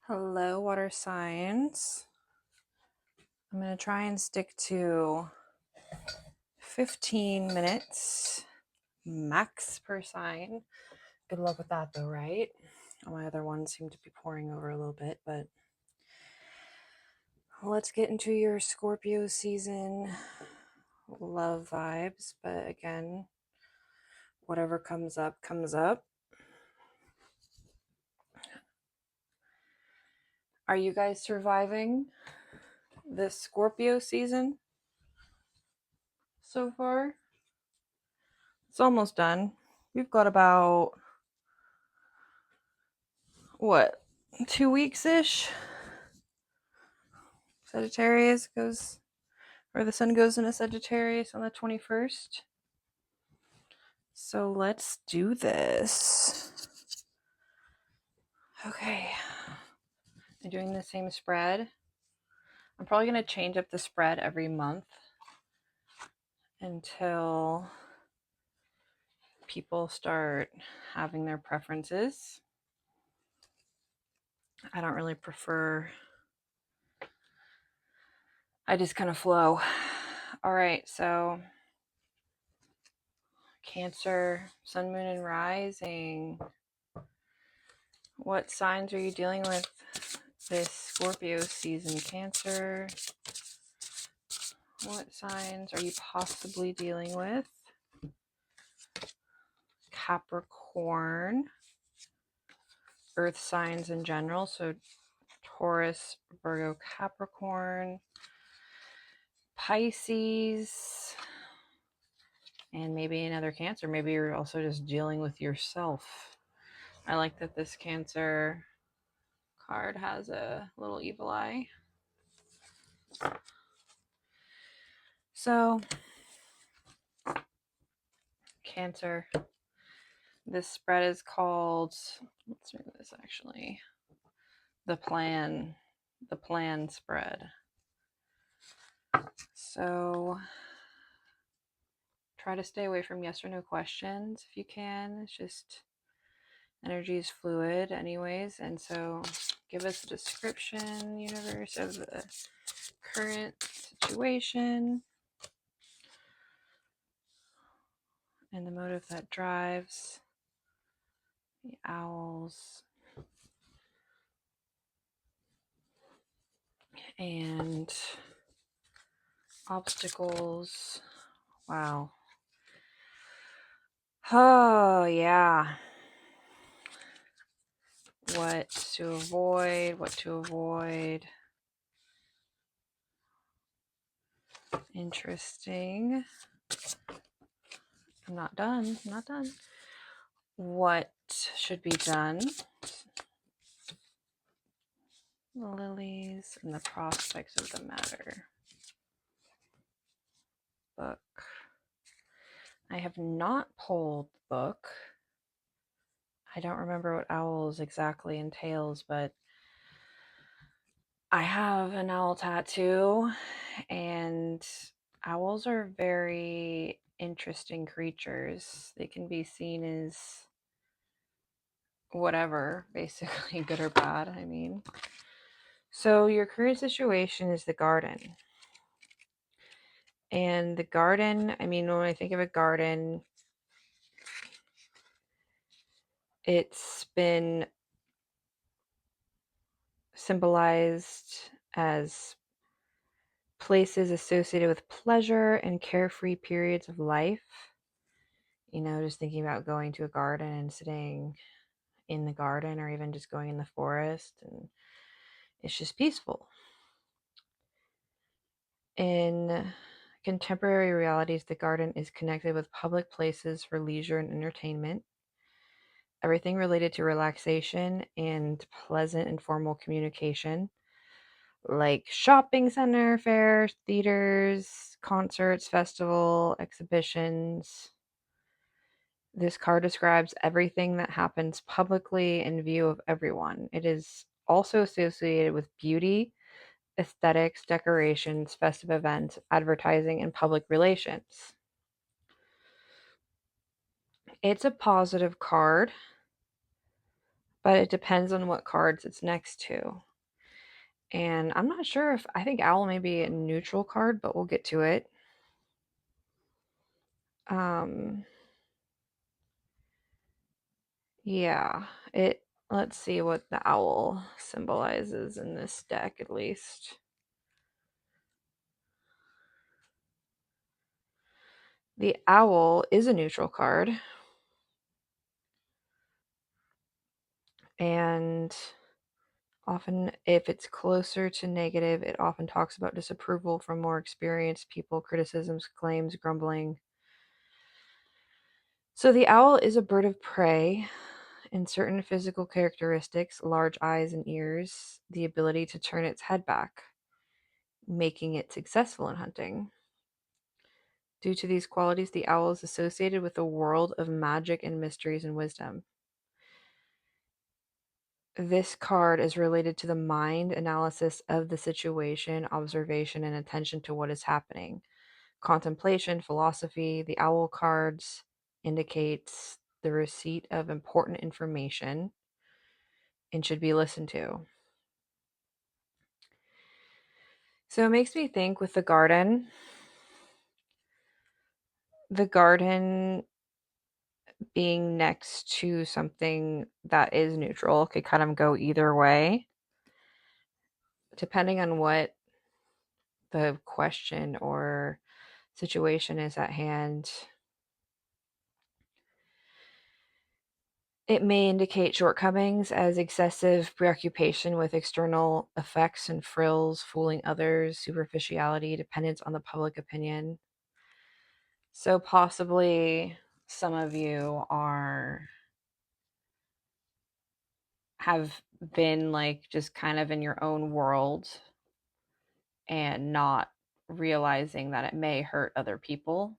Hello, water signs. I'm going to try and stick to 15 minutes max per sign. Good luck with that, though, right? All my other ones seem to be pouring over a little bit, but let's get into your Scorpio season love vibes. But again, whatever comes up, comes up. Are you guys surviving this Scorpio season so far? It's almost done. We've got about, what, 2 weeks ish? Sagittarius goes, or the sun goes into Sagittarius on the 21st. So let's do this. Okay. I'm doing the same spread. I'm probably going to change up the spread every month until people start having their preferences. I don't really prefer, I just kind of flow. All right, so Cancer, Sun, Moon, and Rising. What signs are you dealing with this Scorpio season? Cancer. What signs are you possibly dealing with? Capricorn. Earth signs in general. So Taurus, Virgo, Capricorn. Pisces. And maybe another Cancer. Maybe you're also just dealing with yourself. I like that this Cancer card has a little evil eye. So, Cancer. This spread is called, let's move this actually, the plan spread. So try to stay away from yes or no questions if you can. It's just energy is fluid anyways. And so give us a description, universe, of the current situation and the motive that drives the owls and obstacles. Wow. Oh, yeah. What to avoid. Interesting. I'm not done. What should be done? The lilies and the prospects of the matter. Book. I have not pulled the book. I don't remember what owls exactly entails, but I have an owl tattoo, and owls are very interesting creatures. They can be seen as whatever, basically, good or bad, I mean. So your current situation is the garden. And the garden, I mean, when I think of a garden, it's been symbolized as places associated with pleasure and carefree periods of life. You know, just thinking about going to a garden and sitting in the garden, or even just going in the forest, and it's just peaceful. In contemporary realities, the garden is connected with public places for leisure and entertainment. Everything related to relaxation and pleasant informal communication, like shopping center, fairs, theaters, concerts, festival, exhibitions. This card describes everything that happens publicly in view of everyone. It is also associated with beauty, aesthetics, decorations, festive events, advertising, and public relations. It's a positive card. but it depends on what cards it's next to. And I'm not sure if I think owl may be a neutral card, but we'll get to it. Yeah, let's see what the owl symbolizes in this deck at least. The owl is a neutral card. And often, if it's closer to negative, it often talks about disapproval from more experienced people, criticisms, claims, grumbling. So the owl is a bird of prey. In certain physical characteristics, large eyes and ears, the ability to turn its head back, making it successful in hunting. Due to these qualities, the owl is associated with a world of magic and mysteries and wisdom. This card is related to the mind analysis of the situation, observation, and attention to what is happening. Contemplation, philosophy. The owl cards indicates the receipt of important information and should be listened to. So it makes me think with the garden being next to something that is neutral could kind of go either way, depending on what the question or situation is at hand. It may indicate shortcomings as excessive preoccupation with external effects and frills, fooling others, superficiality, dependence on the public opinion. So possibly some of you have been like just kind of in your own world and not realizing that it may hurt other people,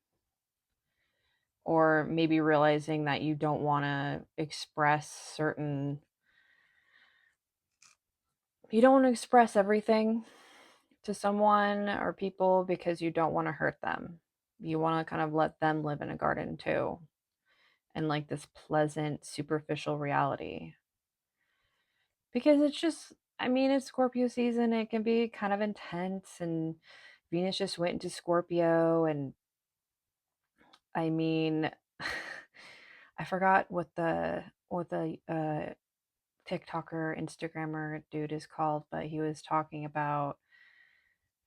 or maybe realizing that you don't want to express you don't want to express everything to someone or people because you don't want to hurt them. You want to kind of let them live in a garden too, and like this pleasant superficial reality, because it's just, I mean, it's Scorpio season. It can be kind of intense, and Venus just went into Scorpio, and I mean, I forgot what the TikToker, Instagrammer dude is called, but he was talking about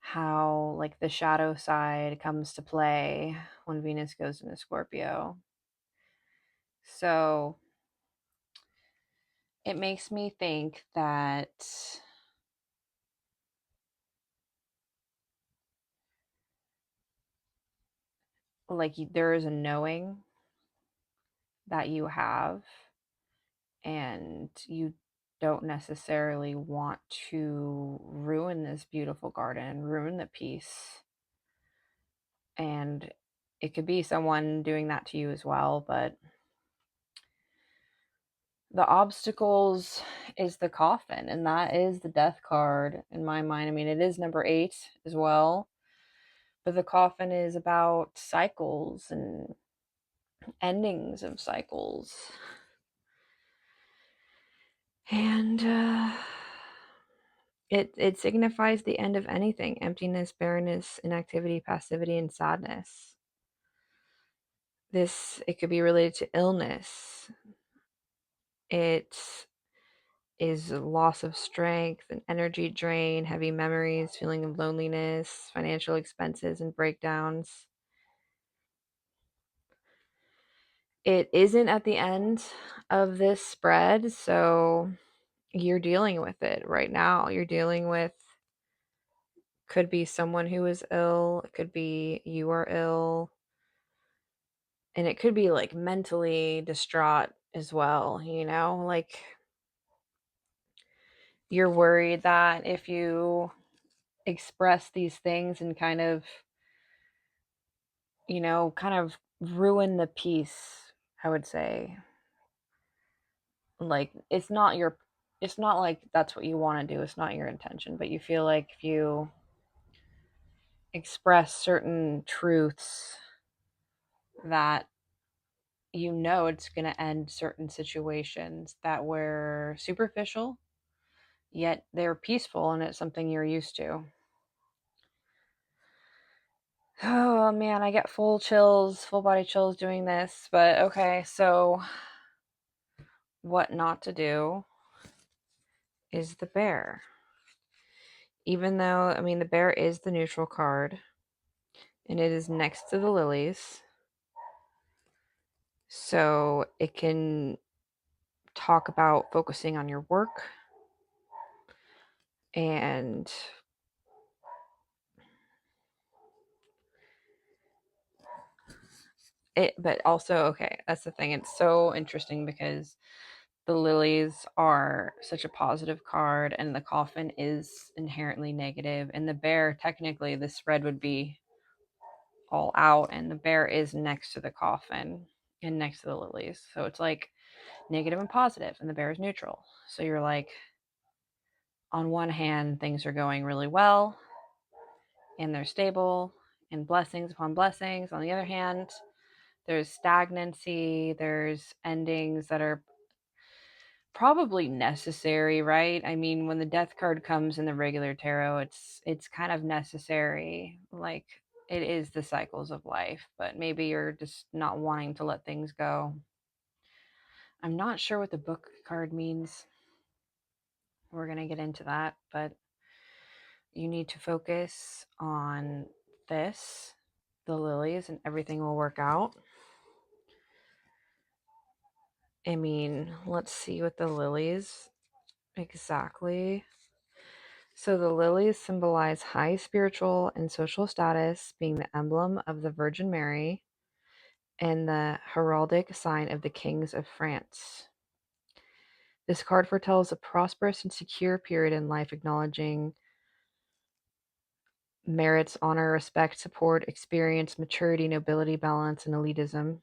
how like the shadow side comes to play when Venus goes into Scorpio. So it makes me think that like there is a knowing that you have, and you don't necessarily want to ruin this beautiful garden, ruin the peace. And it could be someone doing that to you as well, but the obstacles is the coffin, and that is the death card in my mind. I mean, it is number 8 as well, but the coffin is about cycles and endings of cycles. And it signifies the end of anything: emptiness, barrenness, inactivity, passivity, and sadness. It could be related to illness. It is loss of strength and energy drain, heavy memories, feeling of loneliness, financial expenses, and breakdowns. It isn't at the end of this spread, so you're dealing with it right now. You're dealing with, could be someone who is ill, it could be you are ill, and it could be like mentally distraught as well, like you're worried that if you express these things and kind of ruin the peace, I would say. Like it's not like that's what you want to do. It's not your intention, but you feel like if you express certain truths that you know it's going to end certain situations that were superficial, yet they're peaceful and it's something you're used to. Oh man, I get full chills, full body chills doing this. But okay, so what not to do is the bear. Even though, I mean, the bear is the neutral card and it is next to the lilies. So it can talk about focusing on your work and but also, okay, that's the thing. It's so interesting because the lilies are such a positive card and the coffin is inherently negative, and the bear, technically the spread would be all out, and the bear is next to the coffin and next to the lilies. So it's like negative and positive, and the bear is neutral. So you're like, on one hand, things are going really well and they're stable and blessings upon blessings. On the other hand, there's stagnancy, there's endings that are probably necessary, right? I mean, when the death card comes in the regular tarot, it's kind of necessary. Like, it is the cycles of life, but maybe you're just not wanting to let things go. I'm not sure what the book card means. We're going to get into that, but you need to focus on this, the lilies, and everything will work out. I mean, let's see what the lilies exactly. So the lilies symbolize high spiritual and social status, being the emblem of the Virgin Mary and the heraldic sign of the kings of France. This card foretells a prosperous and secure period in life, acknowledging merits, honor, respect, support, experience, maturity, nobility, balance, and elitism.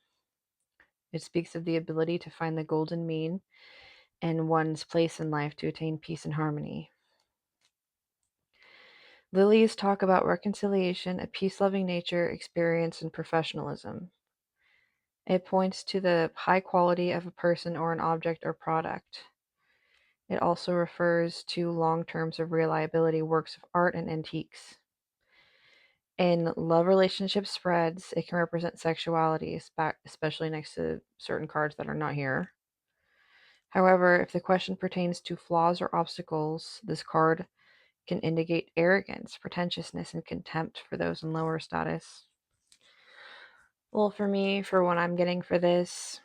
It speaks of the ability to find the golden mean and one's place in life to attain peace and harmony. Lilies talk about reconciliation, a peace-loving nature, experience, and professionalism. It points to the high quality of a person or an object or product. It also refers to long terms of reliability, works of art, and antiques. In love relationship spreads, it can represent sexuality, especially next to certain cards that are not here. However, if the question pertains to flaws or obstacles, this card can indicate arrogance, pretentiousness, and contempt for those in lower status. Well, for me, for what I'm getting for this,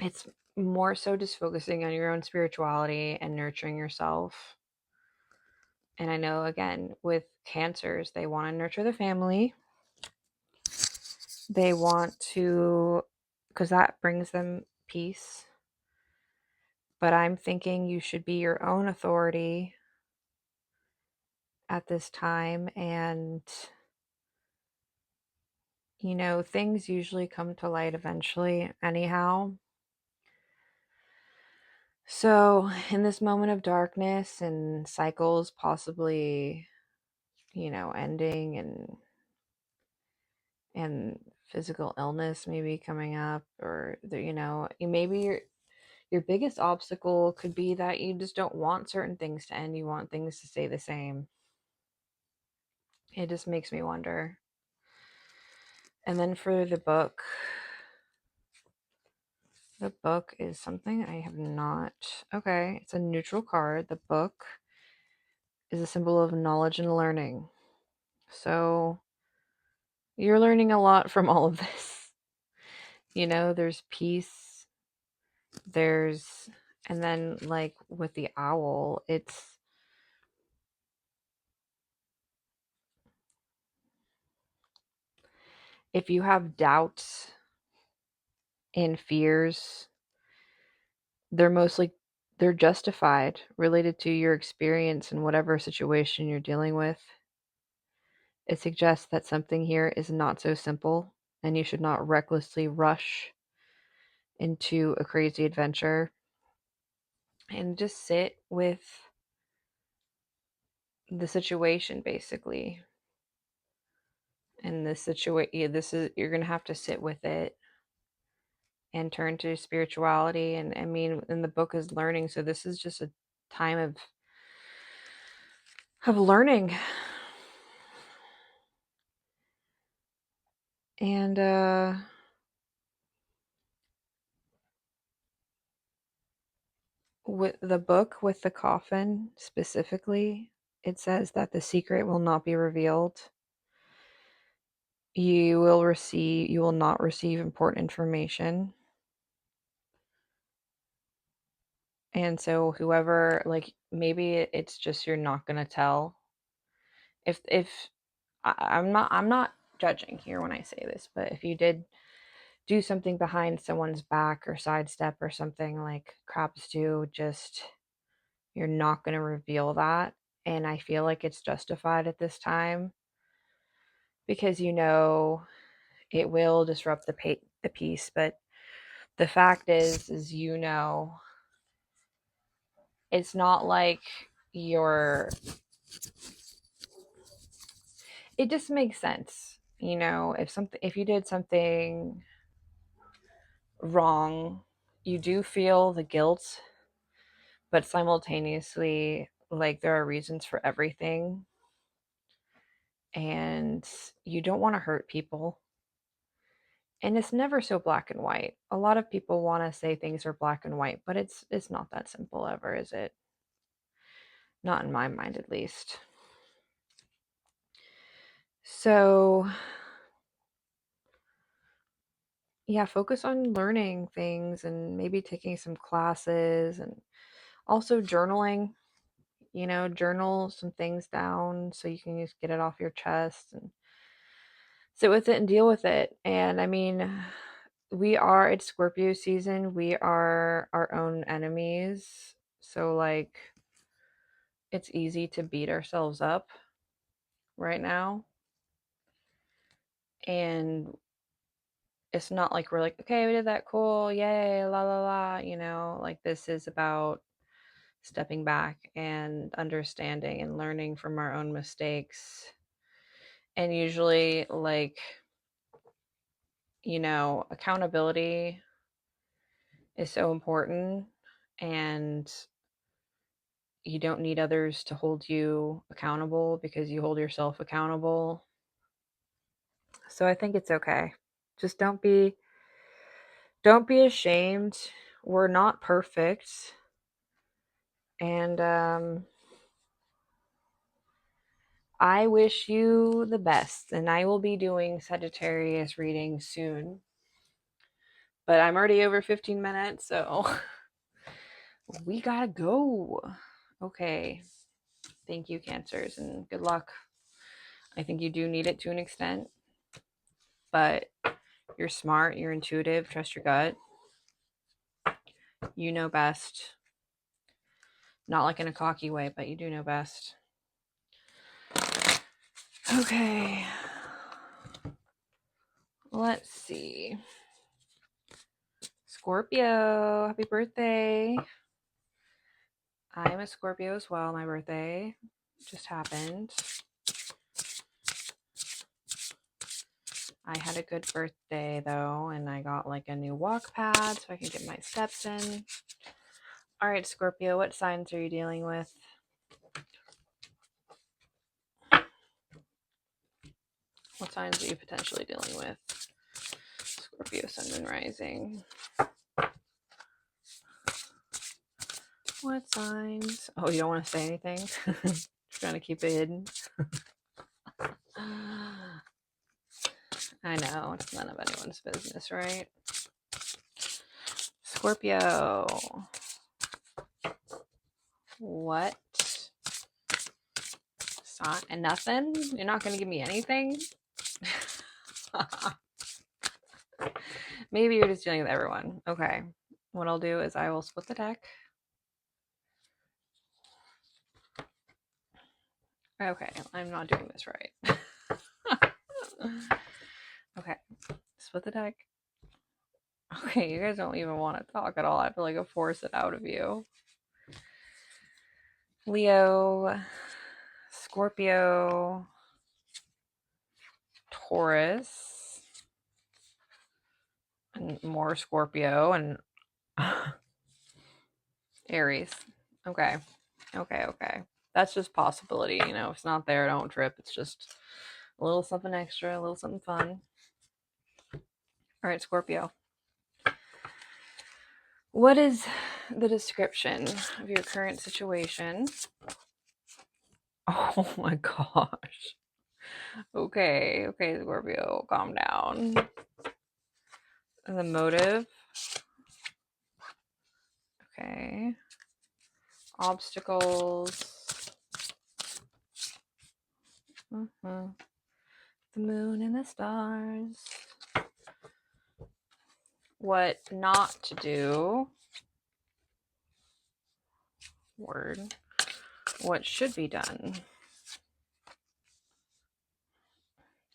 it's more so just focusing on your own spirituality and nurturing yourself. And I know, again, with cancers, they want to nurture the family. They want to, because that brings them peace. But I'm thinking you should be your own authority at this time. And, you know, things usually come to light eventually, anyhow. So, in this moment of darkness and cycles possibly, you know, ending and physical illness maybe coming up, or you know, maybe your biggest obstacle could be that you just don't want certain things to end. You want things to stay the same. It just makes me wonder. And then for the book is something I have not. Okay, it's a neutral card. The book is a symbol of knowledge and learning. So you're learning a lot from all of this. You know, there's peace, and then like with the owl, it's if you have doubts and fears, they're justified, related to your experience in whatever situation you're dealing with. It suggests that something here is not so simple, and you should not recklessly rush into a crazy adventure, and just sit with the situation, basically. And this situation, this is, you're gonna have to sit with it and turn to spirituality. And I mean, and the book is learning, so this is just a time of learning. And with the book, with the coffin specifically, it says that the secret will not be revealed. You will not receive important information. And so whoever, like, maybe it's just you're not going to tell. If I'm not judging here when I say this, but if you did do something behind someone's back or sidestep or something like crabs do, just you're not going to reveal that. And I feel like it's justified at this time because it will disrupt the peace. But the fact is it's not like you're. It just makes sense, if you did something wrong, you do feel the guilt, but simultaneously, like, there are reasons for everything, and you don't want to hurt people. And it's never so black and white. A lot of people want to say things are black and white, but it's not that simple ever, is it? Not in my mind, at least. So, yeah, focus on learning things and maybe taking some classes, and also journaling. Journal some things down so you can just get it off your chest and sit with it and deal with it. And I mean, it's Scorpio season. We are our own enemies. So, like, it's easy to beat ourselves up right now. And it's not like we're like, okay, we did that, cool, yay, la la la, like, this is about stepping back and understanding and learning from our own mistakes. And usually, like, accountability is so important, and you don't need others to hold you accountable because you hold yourself accountable. So I think it's okay. Just don't be ashamed. We're not perfect. And I wish you the best. And I will be doing Sagittarius readings soon. But I'm already over 15 minutes, so we gotta go. Okay. Thank you, Cancers, and good luck. I think you do need it to an extent, but you're smart, you're intuitive, trust your gut. You know best. Not like in a cocky way, but you do know best. Okay. Let's see. Scorpio, happy birthday. I'm a Scorpio as well. My birthday just happened. I had a good birthday though, and I got like a new walk pad so I can get my steps in. All right, Scorpio, what signs are you dealing with? What signs are you potentially dealing with? Scorpio, Sun, Moon, Rising. What signs? Oh, you don't want to say anything? Just trying to keep it hidden. I know, it's none of anyone's business, right? Scorpio. What? And nothing? You're not going to give me anything? Maybe you're just dealing with everyone. Okay. What I'll do is I will split the deck. Okay, I'm not doing this right. Okay, split the deck. Okay, you guys don't even want to talk at all. I feel like I force it out of you. Leo, Scorpio, Taurus, and more Scorpio and Aries. Okay. That's just possibility, you know. If it's not there, don't trip. It's just a little something extra, a little something fun. All right, Scorpio. What is the description of your current situation? Oh my gosh. Okay, Scorpio, calm down. The motive. Okay. Obstacles. The moon and the stars. What not to do. Word. What should be done.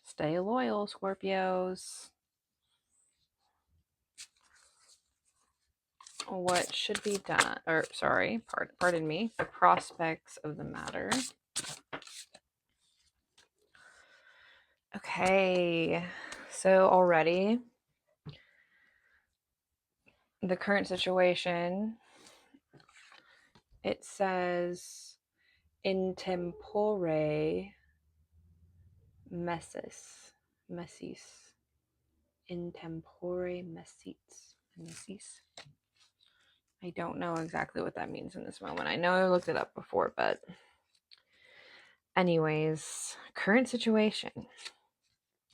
Stay loyal, Scorpios. What should be done, or sorry, pardon me, the prospects of the matter. Okay, so already the current situation, it says in tempore messis, in tempore messis. I don't know exactly what that means in this moment. I know I looked it up before, but anyways, current situation.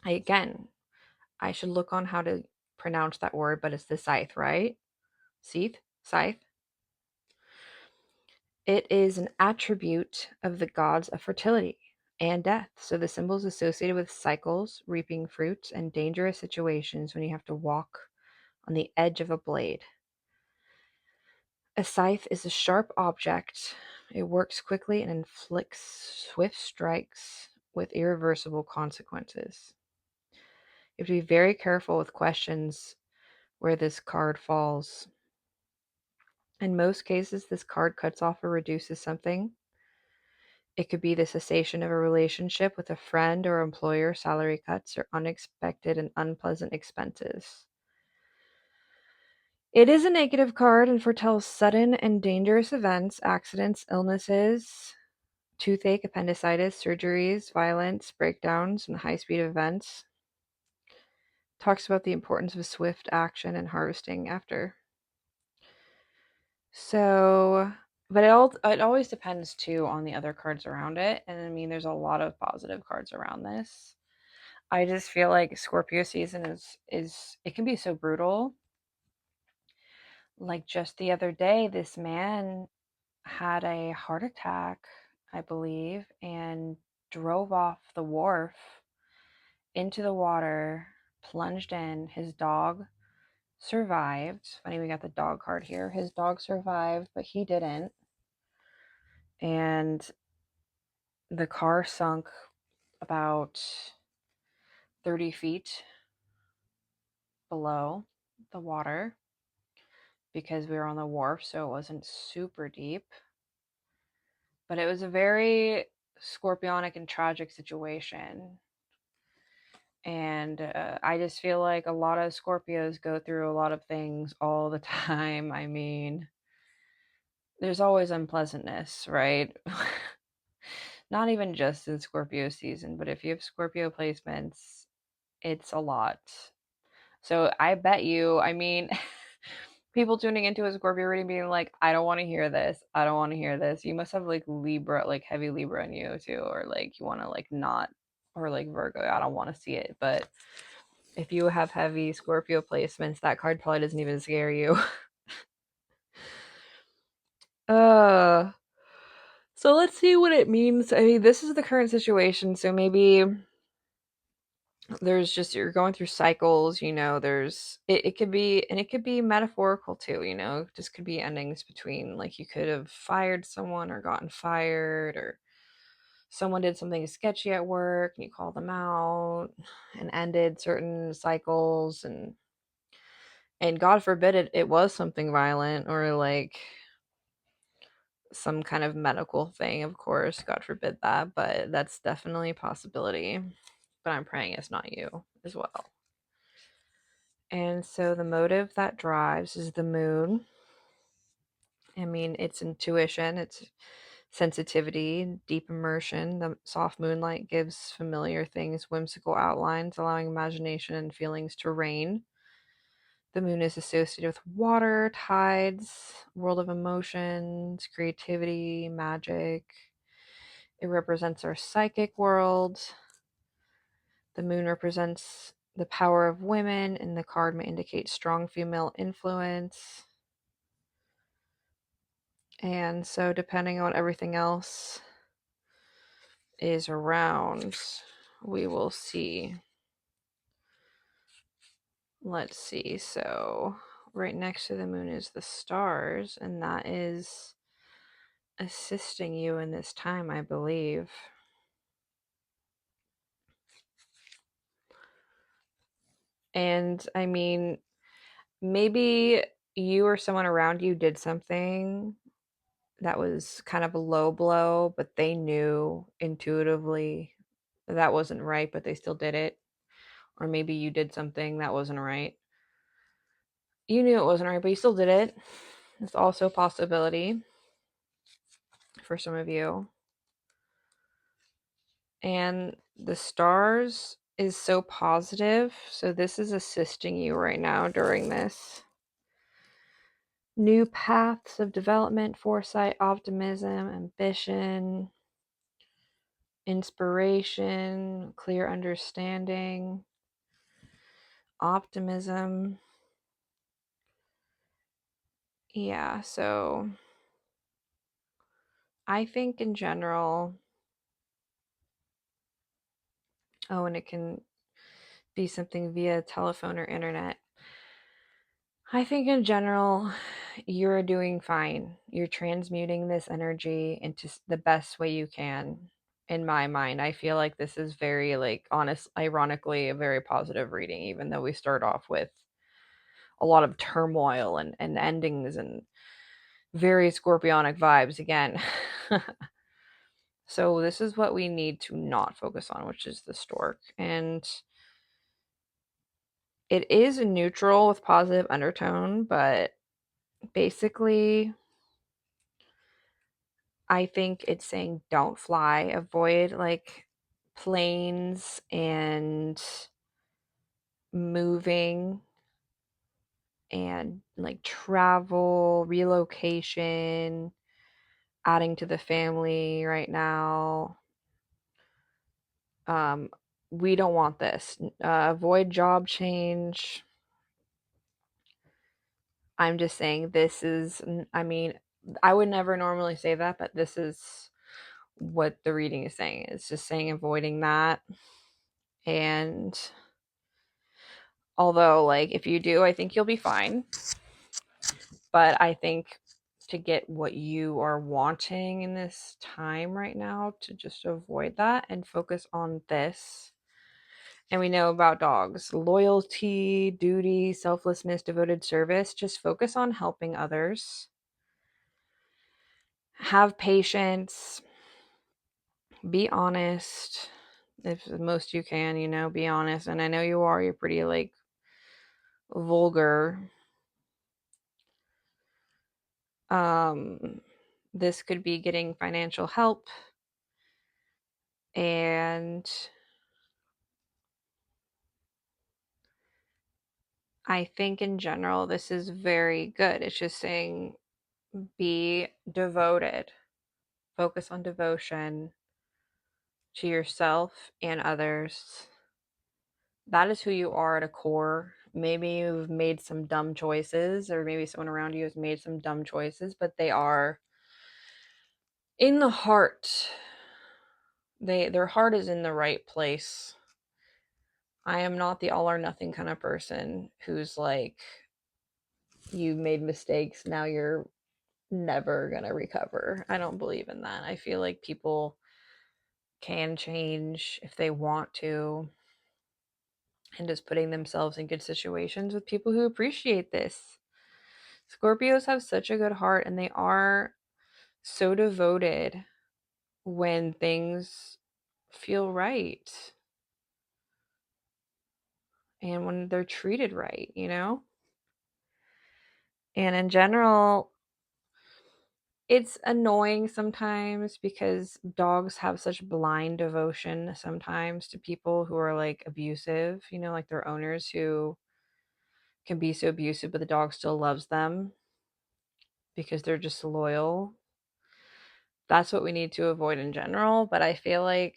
I should look on how to pronounce that word, but it's the scythe, right? Scythe. It is an attribute of the gods of fertility and death. So the symbol is associated with cycles, reaping fruits, and dangerous situations when you have to walk on the edge of a blade. A scythe is a sharp object. It works quickly and inflicts swift strikes with irreversible consequences. You have to be very careful with questions where this card falls. In most cases, this card cuts off or reduces something. It could be the cessation of a relationship with a friend or employer, salary cuts, or unexpected and unpleasant expenses. It is a negative card and foretells sudden and dangerous events, accidents, illnesses, toothache, appendicitis, surgeries, violence, breakdowns, and high-speed events. Talks about the importance of swift action and harvesting after. So, but it always depends too on the other cards around it. And I mean, there's a lot of positive cards around this. I just feel like Scorpio season is it can be so brutal. Like just the other day, this man had a heart attack, I believe, and drove off the wharf into the water, plunged in. His dog survived. Funny, we got the dog card here. His dog survived, but he didn't. And the car sunk about 30 feet below the water because we were on the wharf, so it wasn't super deep. But it was a very scorpionic and tragic situation. And I just feel like a lot of Scorpios go through a lot of things all the time. I mean, there's always unpleasantness, right? Not even just in Scorpio season, but if you have Scorpio placements, it's a lot. So I bet you, I mean, people tuning into a Scorpio reading being like, I don't want to hear this. I don't want to hear this. You must have like Libra, like heavy Libra in you too, or like you want to like not, or like Virgo. I don't want to see it. But if you have heavy Scorpio placements, that card probably doesn't even scare you. So let's see what it means. I mean, this is the current situation. So maybe there's just you're going through cycles, you know, there's it could be, and it could be metaphorical too, you know, just could be endings between, like you could have fired someone or gotten fired, or someone did something sketchy at work and you called them out and ended certain cycles, and God forbid it was something violent or like some kind of medical thing, of course, God forbid that, but that's definitely a possibility. But I'm praying it's not you as well. And so the motive that drives is the moon. I mean, it's intuition, it's sensitivity, deep immersion. The soft moonlight gives familiar things whimsical outlines, allowing imagination and feelings to reign. The moon is associated with water, tides, world of emotions, creativity, magic. It represents our psychic world. The moon represents the power of women, and the card may indicate strong female influence. And so, depending on what everything else is around, we will see. Let's see. So, right next to the moon is the stars, and that is assisting you in this time, I believe. And I mean, maybe you or someone around you did something that was kind of a low blow, but they knew intuitively that wasn't right, but they still did it. Or maybe you did something that wasn't right. You knew it wasn't right, but you still did it. It's also a possibility for some of you. And the stars is so positive. So this is assisting you right now during this. New paths of development, foresight, optimism, ambition, inspiration, clear understanding, optimism. Yeah, so I think in general, oh, and it can be something via telephone or internet. I think in general, you're doing fine. You're transmuting this energy into the best way you can. In my mind, I feel like this is very, like, honest, ironically, a very positive reading, even though we start off with a lot of turmoil and endings and very scorpionic vibes again. So this is what we need to not focus on, which is the stork. And it is neutral with positive undertone, but basically I think it's saying don't fly, avoid like planes and moving and like travel, relocation, adding to the family right now. Um, we don't want this. Avoid job change. I'm just saying this is, I mean, I would never normally say that, but this is what the reading is saying. It's just saying avoiding that. And although, like, if you do, I think you'll be fine. But I think to get what you are wanting in this time right now, to just avoid that and focus on this. And we know about dogs: loyalty, duty, selflessness, devoted service. Just focus on helping others. Have patience. Be honest. If the most you can, be honest. And I know you are. You're pretty, like, vulgar. This could be getting financial help. And I think in general, this is very good. It's just saying be devoted, focus on devotion to yourself and others. That is who you are at a core. Maybe you've made some dumb choices, or maybe someone around you has made some dumb choices, but they are in the heart. Their heart is in the right place. I am not the all or nothing kind of person who's like, you made mistakes, now you're never gonna recover. I don't believe in that. I feel like people can change if they want to, and just putting themselves in good situations with people who appreciate this. Scorpios have such a good heart, and they are so devoted when things feel right. and when they're treated right, you know? And in general, it's annoying sometimes because dogs have such blind devotion sometimes to people who are like abusive, you know, like their owners who can be so abusive, but the dog still loves them because they're just loyal. That's what we need to avoid in general. But I feel like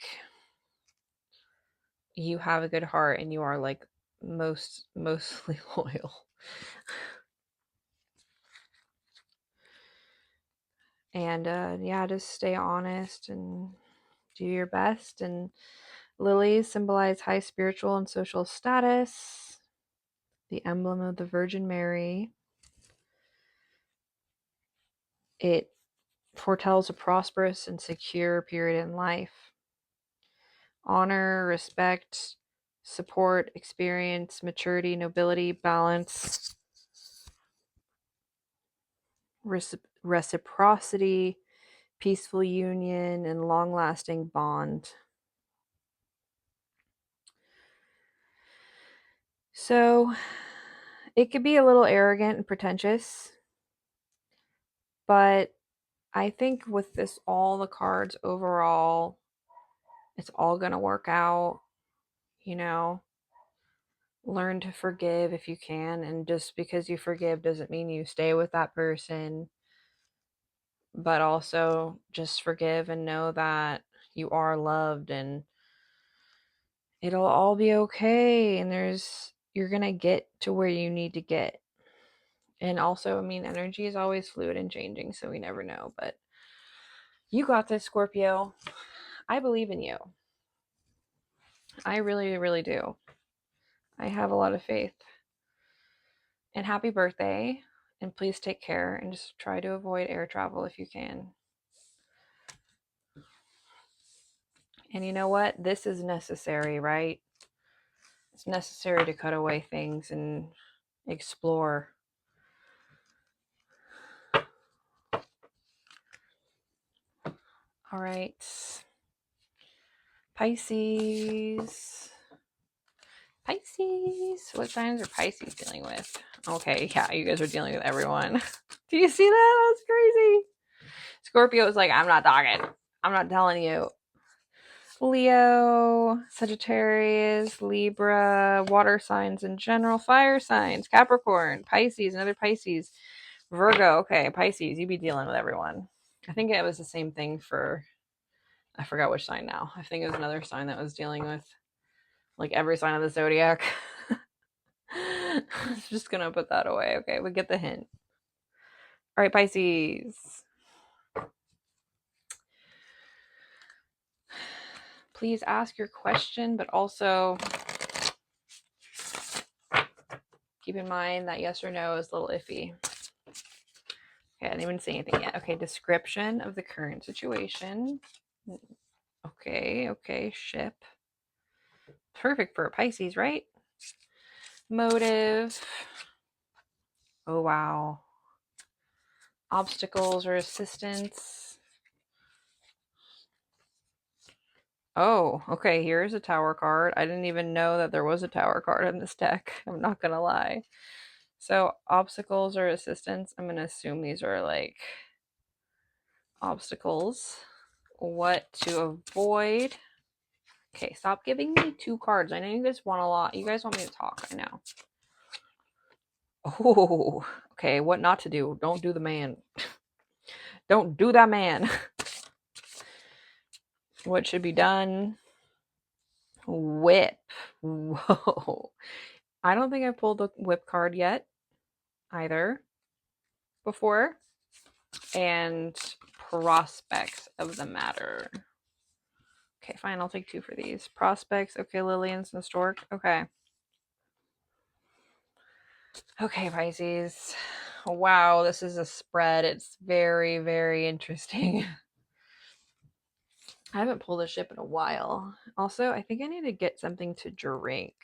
you have a good heart and you are like mostly loyal. And yeah, just stay honest and do your best. And lilies symbolize high spiritual and social status, the emblem of the Virgin Mary. It foretells a prosperous and secure period in life. Honor, respect, support, experience, maturity, nobility, balance, reciprocity, peaceful union, and long-lasting bond. So it could be a little arrogant and pretentious, but I think with this, all the cards overall, it's all going to work out, you know. Learn to forgive if you can, and just because you forgive doesn't mean you stay with that person, but also just forgive and know that you are loved and it'll all be okay, and you're going to get to where you need to get. And also, I mean, energy is always fluid and changing, so we never know, but you got this, Scorpio. I believe in you. I really, really do. I have a lot of faith. And happy birthday. And please take care and just try to avoid air travel if you can. And you know what? This is necessary, right? It's necessary to cut away things and explore. All right. Pisces. Pisces. What signs are Pisces dealing with? Okay, yeah, you guys are dealing with everyone. Do you see that? That's crazy. Scorpio is like, I'm not talking. I'm not telling you. Leo, Sagittarius, Libra, water signs in general, fire signs, Capricorn, Pisces, another Pisces, Virgo. Okay, Pisces, you be dealing with everyone. I think it was the same thing for, I forgot which sign now. I think it was another sign that was dealing with like every sign of the zodiac. I'm just gonna put that away. Okay, we get the hint. All right, Pisces. Please ask your question, but also keep in mind that yes or no is a little iffy. Okay, I didn't even say anything yet. Okay, description of the current situation. Okay, ship. Perfect for a Pisces, right? Motive. Oh, wow. Obstacles or assistance. Oh, okay, here's a tower card. I didn't even know that there was a tower card in this deck. I'm not gonna lie. So, obstacles or assistance. I'm gonna assume these are like obstacles. What to avoid. Okay, stop giving me 2 cards. I know you guys want a lot. You guys want me to talk. I know. Oh, okay. What not to do? Don't do the man. Don't do that man. What should be done? Whip. Whoa. I don't think I've pulled the whip card yet either before. And prospects of the matter. Okay, fine. I'll take 2 for these. Prospects. Okay, Lillian's and Stork. Okay. Okay, Pisces. Wow, this is a spread. It's very, very interesting. I haven't pulled a ship in a while. Also, I think I need to get something to drink.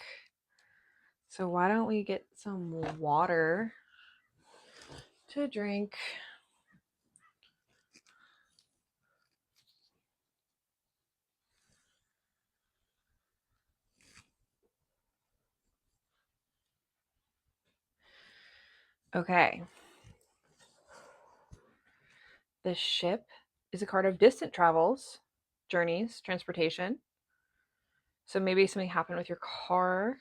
So why don't we get some water to drink? Okay. The ship is a card of distant travels, journeys, transportation. So maybe something happened with your car,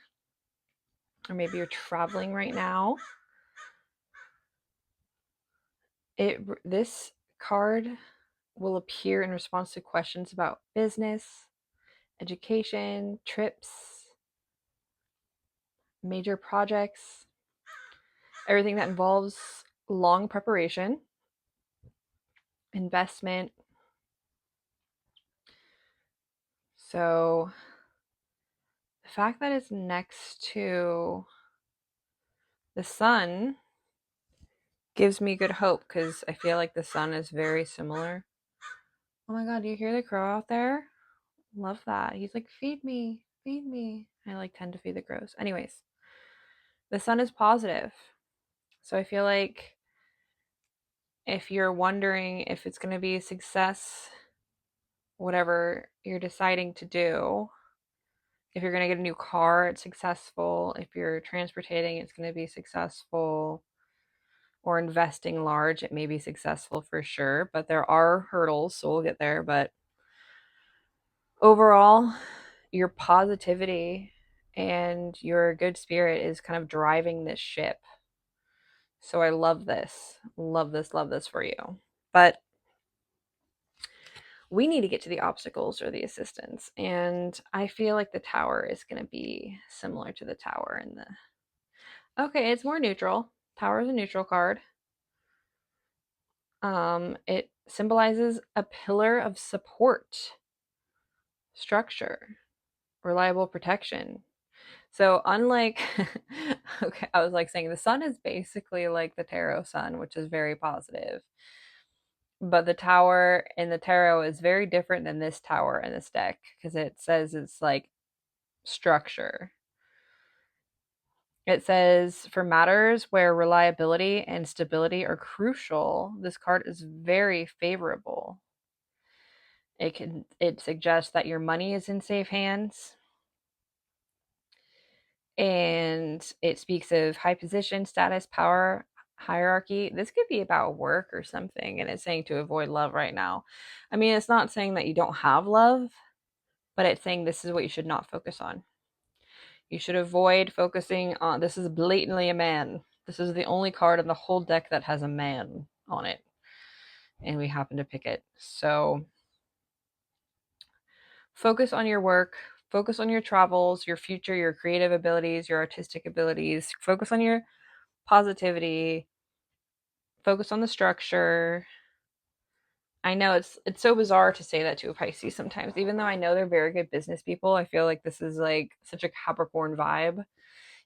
or maybe you're traveling right now. This card will appear in response to questions about business, education, trips, major projects, everything that involves long preparation, investment. So the fact that it's next to the sun gives me good hope, because I feel like the sun is very similar. Oh my god, do you hear the crow out there? Love that. He's like, feed me, feed me. I like tend to feed the crows. Anyways, the sun is positive. So I feel like if you're wondering if it's going to be a success, whatever you're deciding to do, if you're going to get a new car, it's successful. If you're transportating, it's going to be successful. Or investing large, it may be successful for sure. But there are hurdles, so we'll get there. But overall, your positivity and your good spirit is kind of driving this ship. So I love this. Love this, love this for you. But we need to get to the obstacles or the assistance. And I feel like the tower is going to be similar to the tower in the. Okay, it's more neutral. Tower is a neutral card. It symbolizes a pillar of support, structure, reliable protection. So unlike, okay, I was like saying the sun is basically like the tarot sun, which is very positive. But the tower in the tarot is very different than this tower in this deck, because it says it's like structure. It says for matters where reliability and stability are crucial, this card is very favorable. It suggests that your money is in safe hands, and it speaks of high position, status, power, hierarchy. This could be about work or something, and it's saying to avoid love right now. I mean, it's not saying that you don't have love, but it's saying this is what you should not focus on. You should avoid focusing on, this is blatantly a man. This is the only card in the whole deck that has a man on it, and we happen to pick it. So focus on your work, focus on your travels, your future, your creative abilities, your artistic abilities. Focus on your positivity, focus on the structure. I know it's so bizarre to say that to a Pisces sometimes, even though I know they're very good business people. I feel like this is like such a Capricorn vibe.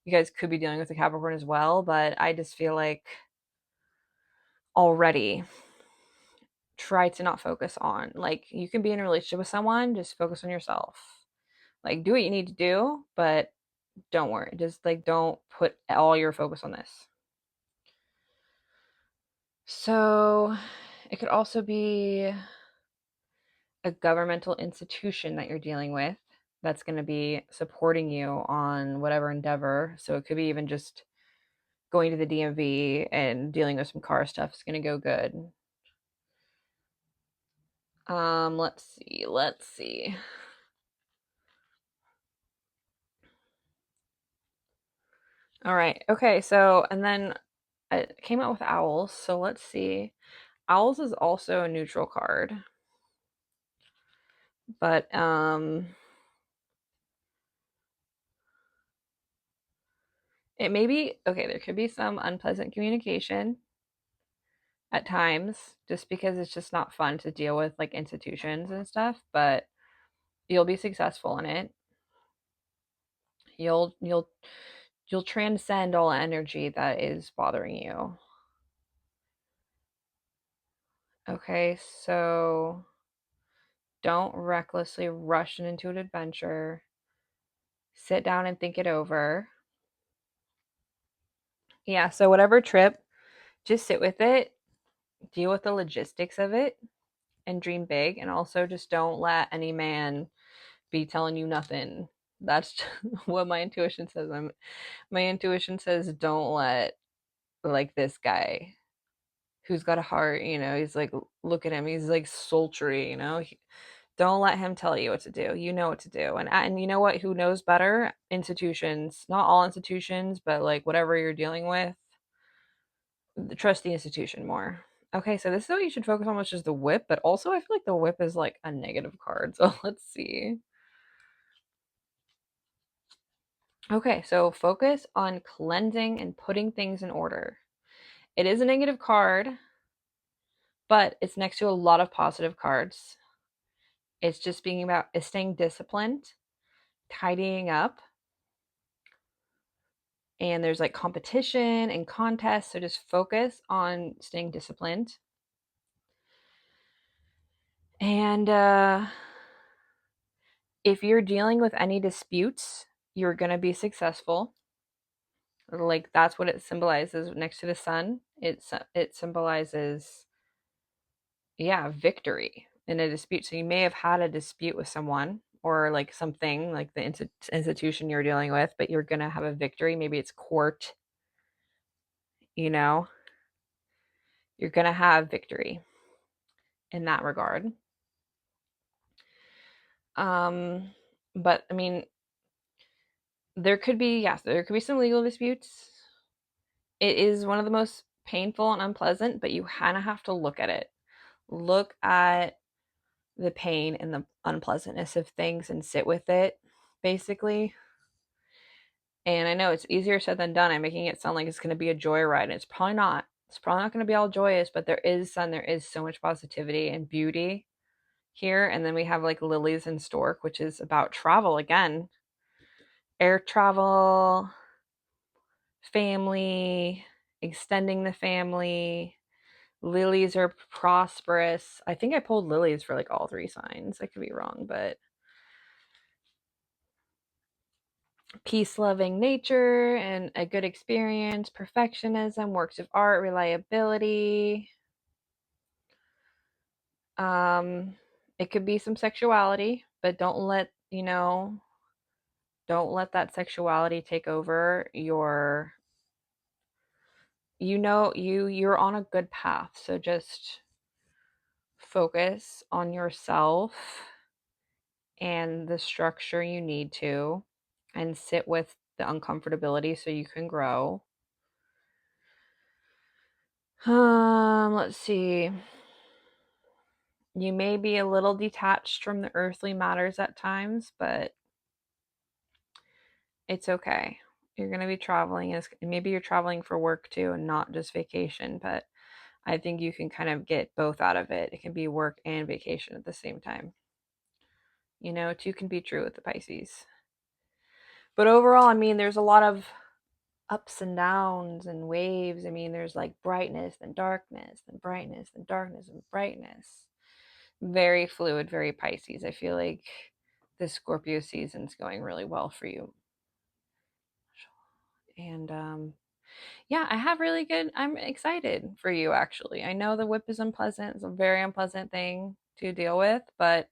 You guys could be dealing with a Capricorn as well, but I just feel like already try to not focus on, like, you can be in a relationship with someone, just focus on yourself. Like, do what you need to do, but don't worry. Just like don't put all your focus on this. So it could also be a governmental institution that you're dealing with that's going to be supporting you on whatever endeavor. So it could be even just going to the DMV and dealing with some car stuff is going to go good. Let's see. All right. Okay. So, and then I came out with owls. So let's see. Owls is also a neutral card, but it may be okay. There could be some unpleasant communication at times, just because it's just not fun to deal with like institutions and stuff. But you'll be successful in it. You'll transcend all energy that is bothering you. Okay, so don't recklessly rush into an adventure. Sit down and think it over. Yeah, so whatever trip, just sit with it, deal with the logistics of it, and dream big. And also just don't let any man be telling you nothing. That's what my intuition says. My intuition says don't let like this guy who's got a heart, you know, he's like, look at him, he's like sultry, you know. Don't let him tell you what to do. You know what to do. And you know what? Who knows better? Institutions. Not all institutions, but like whatever you're dealing with, trust the institution more. Okay, so this is what you should focus on, which is the whip, but also I feel like the whip is like a negative card. So let's see. Okay, so focus on cleansing and putting things in order. It is a negative card, but it's next to a lot of positive cards. It's just being about it's staying disciplined, tidying up, and there's like competition and contests. So just focus on staying disciplined. And if you're dealing with any disputes, you're going to be successful. Like that's what it symbolizes next to the sun. It symbolizes, yeah, victory in a dispute. So you may have had a dispute with someone or like something like the institution you're dealing with, but you're going to have a victory. Maybe it's court, you know, you're going to have victory in that regard. But I mean, there could be, yes, there could be some legal disputes. It is one of the most painful and unpleasant, but you kind of have to look at it. Look at the pain and the unpleasantness of things and sit with it, basically. And I know it's easier said than done. I'm making it sound like it's going to be a joyride, and it's probably not. It's probably not going to be all joyous, but there is sun. There is so much positivity and beauty here. And then we have like lilies and stork, which is about travel again, air travel, family, extending the family. Lilies are prosperous. I think I pulled lilies for like all three signs. I could be wrong, but peace loving nature and a good experience, perfectionism, works of art, reliability. It could be some sexuality, but don't let that sexuality take over your you're on a good path. So just focus on yourself and the structure you need to and sit with the uncomfortability so you can grow. Let's see. You may be a little detached from the earthly matters at times, but it's okay. You're going to be traveling, and maybe you're traveling for work too and not just vacation, but I think you can kind of get both out of it. It can be work and vacation at the same time. You know, two can be true with the Pisces. But overall, I mean, there's a lot of ups and downs and waves. I mean, there's like brightness, then darkness, then brightness, then darkness, and brightness. Very fluid, very Pisces. I feel like this Scorpio season's going really well for you. And yeah, I'm excited for you actually. I know the whip is unpleasant. It's a very unpleasant thing to deal with, but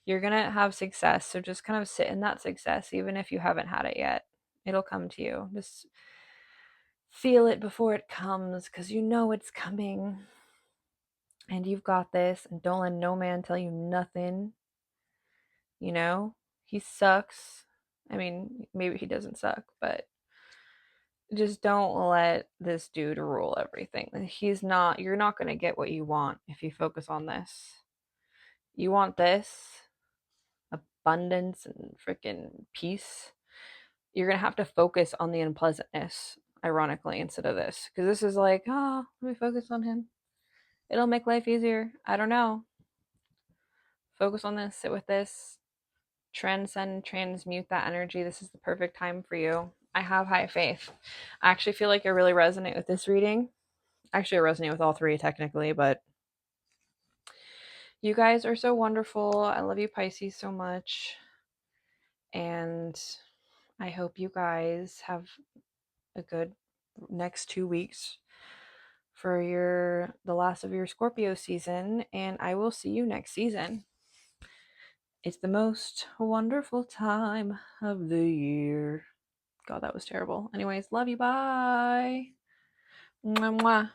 you're going to have success. So just kind of sit in that success, even if you haven't had it yet. It'll come to you. Just feel it before it comes because you know it's coming. And you've got this. And don't let no man tell you nothing. You know, he sucks. I mean, maybe he doesn't suck, but just don't let this dude rule everything. You're not going to get what you want if you focus on this. You want this abundance and freaking peace. You're going to have to focus on the unpleasantness, ironically, instead of this. Because this is like, oh, let me focus on him. It'll make life easier. I don't know. Focus on this, sit with this, transcend, transmute that energy. This is the perfect time for you. I have high faith. I actually feel like I really resonate with this reading. Actually, I resonate with all three technically, but you guys are so wonderful. I love you, Pisces, so much. And I hope you guys have a good next 2 weeks for the last of your Scorpio season, and I will see you next season. It's the most wonderful time of the year. God, that was terrible. Anyways, love you. Bye. Mwah, mwah.